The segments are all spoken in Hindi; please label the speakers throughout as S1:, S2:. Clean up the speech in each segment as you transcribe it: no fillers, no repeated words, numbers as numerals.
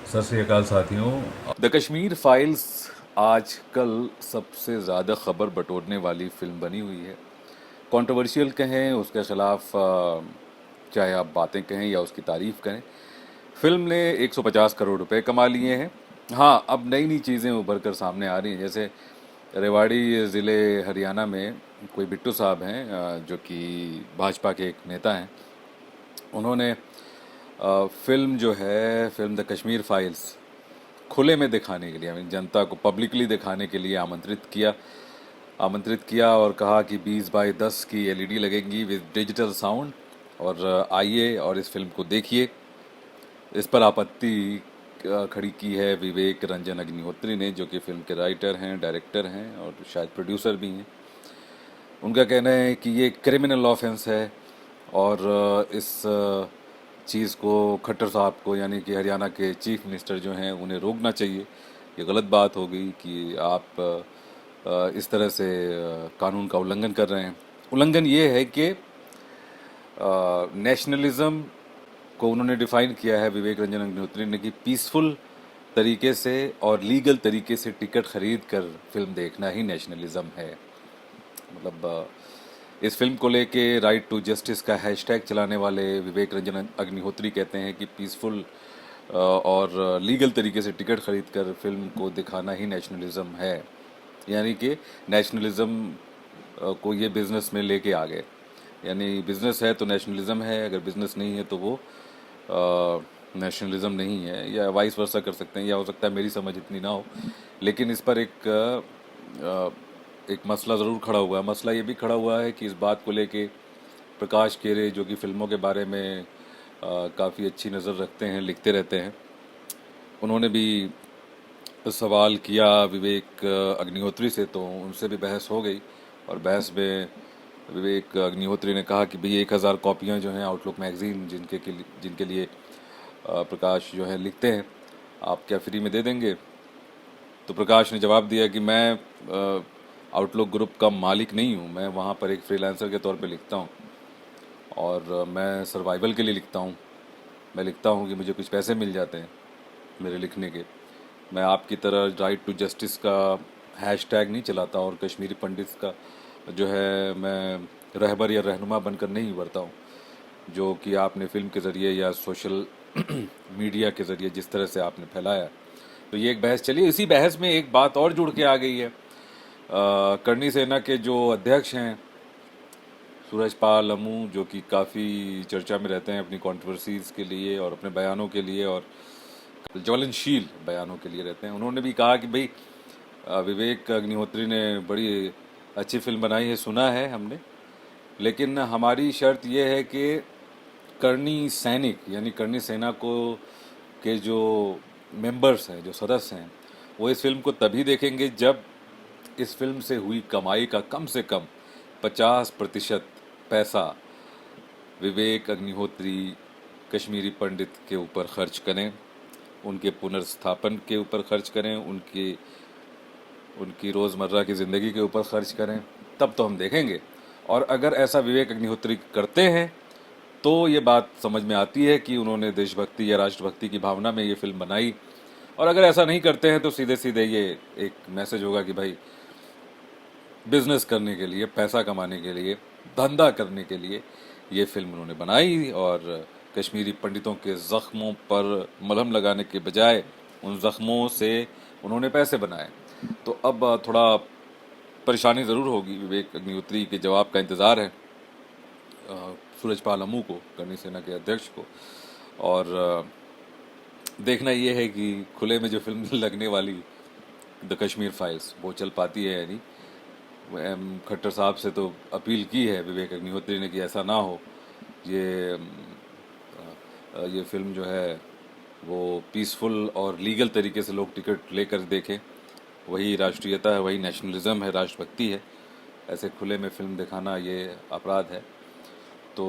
S1: सत श्री अकाल साथियों।
S2: द कश्मीर फाइल्स आजकल सबसे ज़्यादा खबर बटोरने वाली फिल्म बनी हुई है। कंट्रोवर्शियल कहें, उसके खिलाफ चाहे आप बातें कहें या उसकी तारीफ करें, फिल्म ने 150 करोड़ रुपए कमा लिए हैं। हाँ, अब नई नई चीज़ें उभर कर सामने आ रही हैं। जैसे रेवाड़ी ज़िले हरियाणा में कोई बिट्टू साहब हैं, जो कि भाजपा के एक नेता हैं। उन्होंने फिल्म जो है, फिल्म द कश्मीर फाइल्स खुले में दिखाने के लिए, जनता को पब्लिकली दिखाने के लिए आमंत्रित किया और कहा कि 20 बाई 10 की एलईडी लगेंगी विद डिजिटल साउंड, और आइए और इस फिल्म को देखिए। इस पर आपत्ति खड़ी की है विवेक रंजन अग्निहोत्री ने, जो कि फिल्म के राइटर हैं, डायरेक्टर हैं और शायद प्रोड्यूसर भी हैं। उनका कहना है कि ये क्रिमिनल ऑफेंस है और इस चीज़ को खट्टर साहब को, यानी कि हरियाणा के चीफ मिनिस्टर जो हैं, उन्हें रोकना चाहिए। ये गलत बात हो गई कि आप इस तरह से कानून का उल्लंघन कर रहे हैं। उल्लंघन ये है कि नेशनलिज्म को उन्होंने डिफाइन किया है, विवेक रंजन अग्निहोत्री ने, कि पीसफुल तरीके से और लीगल तरीके से टिकट खरीद कर फिल्म देखना ही नेशनलिज्म है। मतलब इस फिल्म को लेके राइट टू जस्टिस का हैशटैग चलाने वाले विवेक रंजन अग्निहोत्री कहते हैं कि पीसफुल और लीगल तरीके से टिकट खरीद कर फिल्म को दिखाना ही नेशनलिज्म है। यानी कि नेशनलिज्म को ये बिजनेस में लेके आ गए। यानी बिजनेस है तो नेशनलिज्म है, अगर बिजनेस नहीं है तो वो नेशनलिज्म नहीं है, या वाइस वर्सा कर सकते हैं, या हो सकता है मेरी समझ इतनी ना हो। लेकिन इस पर एक मसला ज़रूर खड़ा हुआ है। मसला ये भी खड़ा हुआ है कि इस बात को लेके प्रकाश केरे, जो कि फिल्मों के बारे में काफ़ी अच्छी नज़र रखते हैं, लिखते रहते हैं, उन्होंने भी सवाल किया विवेक अग्निहोत्री से, तो उनसे भी बहस हो गई। और बहस में विवेक अग्निहोत्री ने कहा कि भाई 1000 कॉपियाँ जो हैं आउटलुक मैगज़ीन, जिनके लिए प्रकाश जो है लिखते हैं, आप क्या फ्री में दे देंगे? तो प्रकाश ने जवाब दिया कि मैं आउटलुक ग्रुप का मालिक नहीं हूँ, मैं वहाँ पर एक फ्रीलांसर के तौर पे लिखता हूँ और मैं सर्वाइवल के लिए लिखता हूँ। मैं लिखता हूँ कि मुझे कुछ पैसे मिल जाते हैं मेरे लिखने के। मैं आपकी तरह राइट टू जस्टिस का हैशटैग नहीं चलाता, और कश्मीरी पंडित का जो है मैं रहबर या रहनुमा बनकर नहीं उभरता हूँ, जो कि आपने फिल्म के ज़रिए या सोशल मीडिया के ज़रिए जिस तरह से आपने फैलाया। तो ये एक बहस चली। इसी बहस में एक बात और जुड़ के आ गई है। करनी सेना के जो अध्यक्ष हैं सूरजपाल अमू, जो कि काफ़ी चर्चा में रहते हैं अपनी कंट्रोवर्सीज़ के लिए और अपने बयानों के लिए, और ज्वलनशील बयानों के लिए रहते हैं, उन्होंने भी कहा कि भाई विवेक अग्निहोत्री ने बड़ी अच्छी फिल्म बनाई है, सुना है हमने, लेकिन हमारी शर्त यह है कि करनी सैनिक यानी करनी सेना को के जो मेंबर्स हैं, जो सदस्य हैं, वो इस फिल्म को तभी देखेंगे जब इस फिल्म से हुई कमाई का कम से कम 50% पैसा विवेक अग्निहोत्री कश्मीरी पंडित के ऊपर खर्च करें, उनके पुनर्स्थापन के ऊपर खर्च करें, उनकी रोज़मर्रा की ज़िंदगी के ऊपर खर्च करें, तब तो हम देखेंगे। और अगर ऐसा विवेक अग्निहोत्री करते हैं तो ये बात समझ में आती है कि उन्होंने देशभक्ति या राष्ट्रभक्ति की भावना में ये फिल्म बनाई। और अगर ऐसा नहीं करते हैं तो सीधे सीधे ये एक मैसेज होगा कि भाई बिजनेस करने के लिए, पैसा कमाने के लिए, धंधा करने के लिए ये फिल्म उन्होंने बनाई, और कश्मीरी पंडितों के ज़ख्मों पर मलहम लगाने के बजाय उन ज़ख्मों से उन्होंने पैसे बनाए। तो अब थोड़ा परेशानी ज़रूर होगी। विवेक अग्निहोत्री के जवाब का इंतज़ार है सूरजपाल अमू को, करनी सेना के अध्यक्ष को। और देखना ये है कि खुले में जो फिल्म लगने वाली द कश्मीर फाइल्स, वो चल पाती है या नहीं। खट्टर साहब से तो अपील की है विवेक अग्निहोत्री ने कि ऐसा ना हो। ये फिल्म जो है वो पीसफुल और लीगल तरीके से लोग टिकट लेकर देखें, वही राष्ट्रीयता है, वही नेशनलिज्म है, राष्ट्रभक्ति है। ऐसे खुले में फिल्म दिखाना ये अपराध है। तो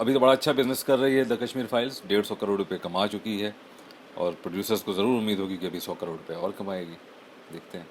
S2: अभी तो बड़ा अच्छा बिजनेस कर रही है द कश्मीर फाइल्स, 150 करोड़ रुपए कमा चुकी है, और प्रोड्यूसर्स को ज़रूर उम्मीद होगी कि अभी 100 करोड़ रुपए और कमाएगी। देखते हैं।